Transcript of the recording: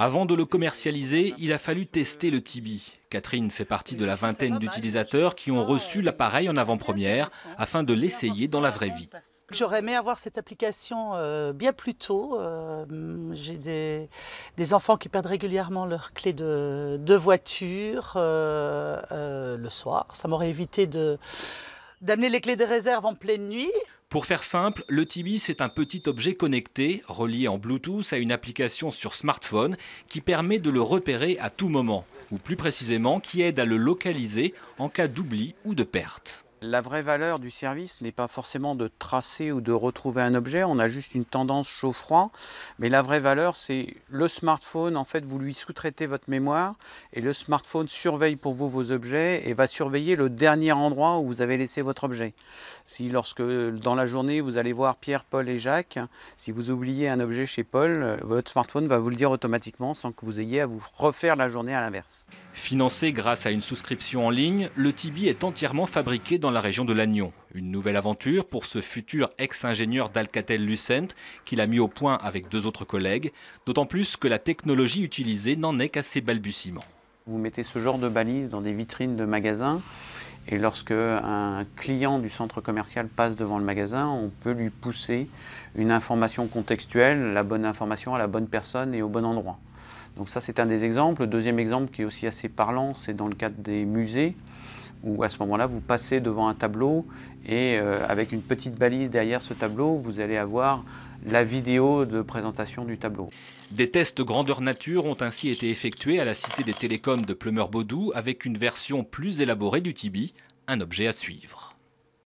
Avant de le commercialiser, il a fallu tester le Tibi. Catherine fait partie de la vingtaine d'utilisateurs qui ont reçu l'appareil en avant-première afin de l'essayer dans la vraie vie. J'aurais aimé avoir cette application bien plus tôt. J'ai des enfants qui perdent régulièrement leurs clés de voiture le soir. Ça m'aurait évité d'amener les clés de réserve en pleine nuit. Pour faire simple, le Tibi, c'est un petit objet connecté, relié en Bluetooth à une application sur smartphone qui permet de le repérer à tout moment, ou plus précisément qui aide à le localiser en cas d'oubli ou de perte. La vraie valeur du service n'est pas forcément de tracer ou de retrouver un objet, on a juste une tendance chaud-froid, mais la vraie valeur c'est le smartphone, en fait vous lui sous-traitez votre mémoire et le smartphone surveille pour vous vos objets et va surveiller le dernier endroit où vous avez laissé votre objet. Si lorsque dans la journée vous allez voir Pierre, Paul et Jacques, si vous oubliez un objet chez Paul, votre smartphone va vous le dire automatiquement sans que vous ayez à vous refaire la journée à l'inverse. Financé grâce à une souscription en ligne, le Tibi est entièrement fabriqué dans la région de Lannion. Une nouvelle aventure pour ce futur ex-ingénieur d'Alcatel-Lucent qu'il a mis au point avec 2 autres collègues, d'autant plus que la technologie utilisée n'en est qu'à ses balbutiements. Vous mettez ce genre de balises dans des vitrines de magasins et lorsque un client du centre commercial passe devant le magasin, on peut lui pousser une information contextuelle, la bonne information à la bonne personne et au bon endroit. Donc ça c'est un des exemples. Le deuxième exemple qui est aussi assez parlant, c'est dans le cadre des musées, où à ce moment-là vous passez devant un tableau et avec une petite balise derrière ce tableau, vous allez avoir la vidéo de présentation du tableau. Des tests grandeur nature ont ainsi été effectués à la Cité des Télécoms de Pleumeur-Baudou avec une version plus élaborée du Tibi, un objet à suivre.